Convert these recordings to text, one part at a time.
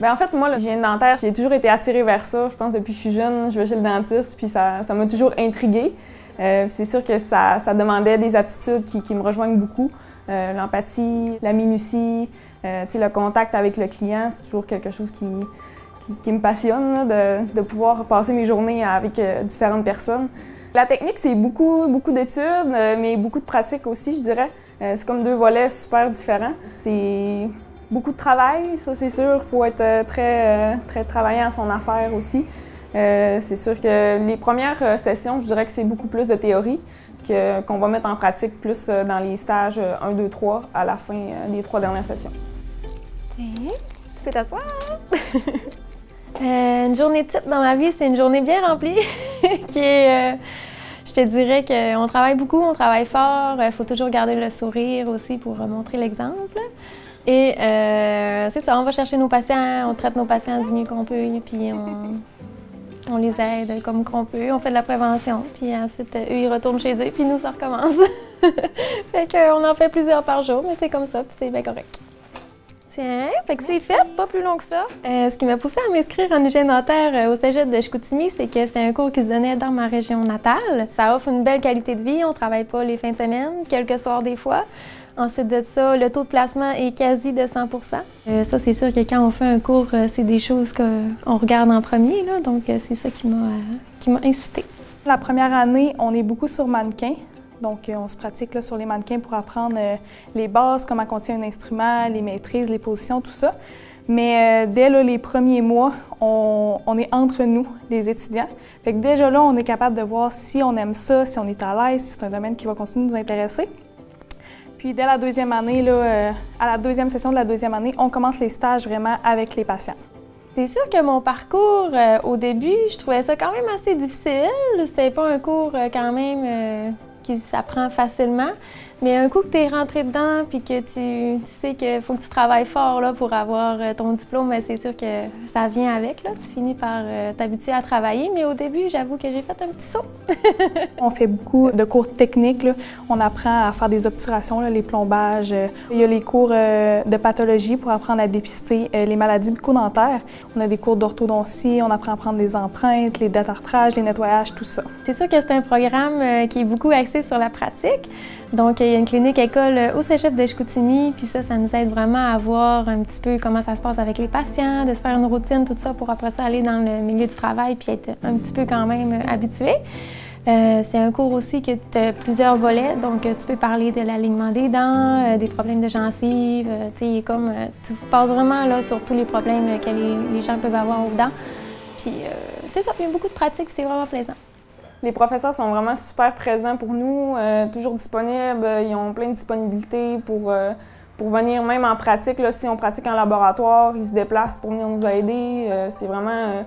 Bien, en fait, moi, l'hygiène dentaire, j'ai toujours été attirée vers ça. Je pense depuis que je suis jeune, je vais chez le dentiste, puis ça m'a toujours intriguée. C'est sûr que ça demandait des aptitudes qui me rejoignent beaucoup. L'empathie, la minutie, le contact avec le client, c'est toujours quelque chose qui me passionne, là, de pouvoir passer mes journées avec différentes personnes. La technique, c'est beaucoup d'études, mais beaucoup de pratique aussi, je dirais. C'est comme deux volets super différents. C'est beaucoup de travail, ça c'est sûr. Il faut être très travaillant à son affaire aussi. C'est sûr que les premières sessions, je dirais que c'est beaucoup plus de théorie qu'on va mettre en pratique plus dans les stages 1, 2, 3 à la fin des 3 dernières sessions. Tu peux t'asseoir. Une journée type dans ma vie, c'est une journée bien remplie qui est... je te dirais qu'on travaille beaucoup, on travaille fort, il faut toujours garder le sourire aussi pour montrer l'exemple. Et c'est ça, on va chercher nos patients, on traite nos patients du mieux qu'on peut, puis on les aide comme qu'on peut, on fait de la prévention, puis ensuite eux ils retournent chez eux, puis nous ça recommence. Fait qu'on en fait plusieurs par jour, mais c'est comme ça, puis c'est bien correct. Tiens, fait que c'est fait, pas plus long que ça. Ce qui m'a poussé à m'inscrire en hygiène dentaire au cégep de Chicoutimi, c'est que c'était un cours qui se donnait dans ma région natale. Ça offre une belle qualité de vie, on travaille pas les fins de semaine, quelques soirs des fois. Ensuite de ça, le taux de placement est quasi de 100 %. Ça, c'est sûr que quand on fait un cours, c'est des choses qu'on regarde en premier, là, donc c'est ça qui m'a incitée. La première année, on est beaucoup sur mannequin. Donc, on se pratique là, sur les mannequins pour apprendre les bases, comment on tient un instrument, les maîtrises, les positions, tout ça. Mais dès là, les premiers mois, on est entre nous, les étudiants. Fait que déjà là, on est capable de voir si on aime ça, si on est à l'aise, si c'est un domaine qui va continuer de nous intéresser. Puis dès la deuxième année, là, à la deuxième session de la deuxième année, on commence les stages vraiment avec les patients. C'est sûr que mon parcours, au début, je trouvais ça quand même assez difficile. C'était pas un cours quand même qui s'apprend facilement. Mais un coup que tu es rentré dedans puis que tu sais qu'il faut que tu travailles fort là, pour avoir ton diplôme, c'est sûr que ça vient avec. Là. Tu finis par t'habituer à travailler. Mais au début, j'avoue que j'ai fait un petit saut. On fait beaucoup de cours techniques. Là. On apprend à faire des obturations, là, les plombages. Il y a les cours de pathologie pour apprendre à dépister les maladies bucco-dentaires. On a des cours d'orthodontie, on apprend à prendre les empreintes, les détartrages, les nettoyages, tout ça. C'est sûr que c'est un programme qui est beaucoup axé sur la pratique. Donc, il y a une clinique école au cégep de Chicoutimi, puis ça nous aide vraiment à voir un petit peu comment ça se passe avec les patients, de se faire une routine, tout ça, pour après ça aller dans le milieu du travail puis être un petit peu quand même habitué. C'est un cours aussi que tu as plusieurs volets, donc tu peux parler de l'alignement des dents, des problèmes de gencives, tu passes vraiment là, sur tous les problèmes que les gens peuvent avoir aux dents. Puis c'est ça, il y a beaucoup de pratiques, c'est vraiment plaisant. Les professeurs sont vraiment super présents pour nous, toujours disponibles. Ils ont plein de disponibilités pour venir même en pratique. Là, si on pratique en laboratoire, ils se déplacent pour venir nous aider. C'est vraiment...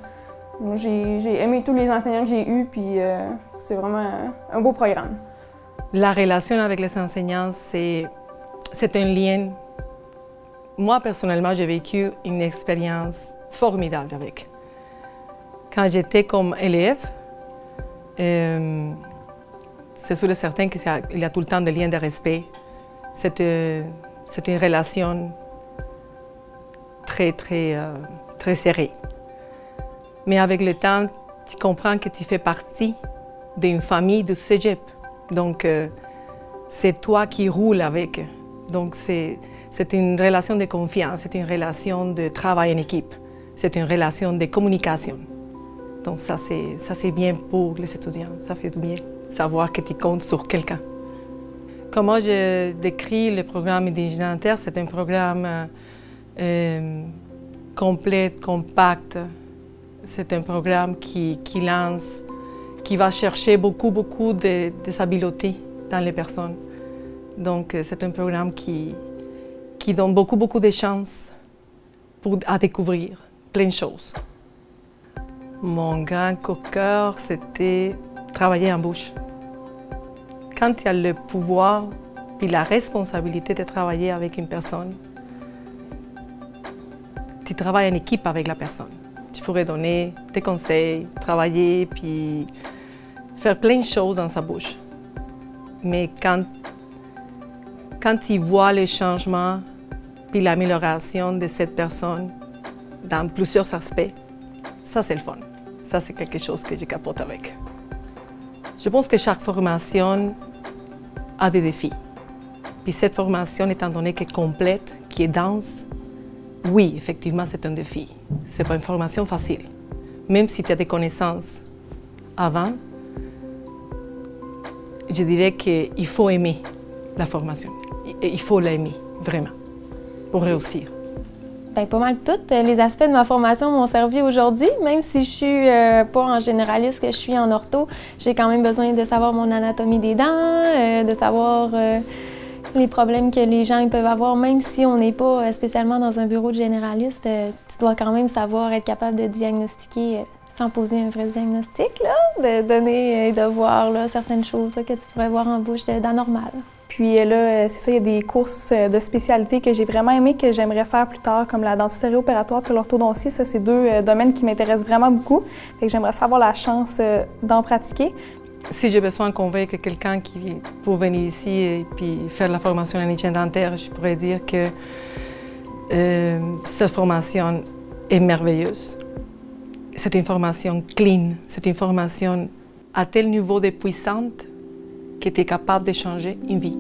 j'ai aimé tous les enseignants que j'ai eus, puis c'est vraiment un beau programme. La relation avec les enseignants, c'est un lien. Moi, personnellement, j'ai vécu une expérience formidable avec. Quand j'étais comme élève, c'est sûr et certain qu'il y a tout le temps des liens de respect. C'est une relation très serrée. Mais avec le temps, tu comprends que tu fais partie d'une famille de cégep. Donc, c'est toi qui roules avec. Donc, c'est une relation de confiance, c'est une relation de travail en équipe, c'est une relation de communication. Donc ça c'est bien pour les étudiants, ça fait du bien, savoir que tu comptes sur quelqu'un. Comment je décris le programme d'hygiène dentaire, c'est un programme complet, compact. C'est un programme qui va chercher beaucoup de habiletés dans les personnes. Donc c'est un programme qui donne beaucoup de chances à découvrir plein de choses. Mon grand coup de cœur, c'était travailler en bouche. Quand tu as le pouvoir et la responsabilité de travailler avec une personne, tu travailles en équipe avec la personne. Tu pourrais donner tes conseils, travailler, puis faire plein de choses dans sa bouche. Mais quand tu vois les changements puis l'amélioration de cette personne, dans plusieurs aspects, ça c'est le fun. Ça c'est quelque chose que je capote avec. Je pense que chaque formation a des défis. Puis cette formation, étant donné qu'elle est complète, qui est dense, oui, effectivement, c'est un défi. Ce n'est pas une formation facile. Même si tu as des connaissances avant, je dirais qu'il faut aimer la formation. Il faut l'aimer, vraiment, pour réussir. Bien, pas mal tous les aspects de ma formation m'ont servi aujourd'hui. Même si je suis pas en généraliste, que je suis en ortho, j'ai quand même besoin de savoir mon anatomie des dents, de savoir les problèmes que les gens peuvent avoir. Même si on n'est pas spécialement dans un bureau de généraliste, tu dois quand même savoir être capable de diagnostiquer sans poser un vrai diagnostic, là, de donner et de voir là, certaines choses là, que tu pourrais voir en bouche d'anormal. Puis là, c'est ça, il y a des courses de spécialité que j'ai vraiment aimé, que j'aimerais faire plus tard, comme la dentisterie opératoire et l'orthodontie. Ça, c'est deux domaines qui m'intéressent vraiment beaucoup. Fait que j'aimerais avoir la chance d'en pratiquer. Si j'ai besoin de convaincre quelqu'un pour venir ici et puis faire la formation en hygiène dentaire, je pourrais dire que cette formation est merveilleuse. C'est une formation clean, c'est une formation à tel niveau de puissante que tu es capable de changer une vie.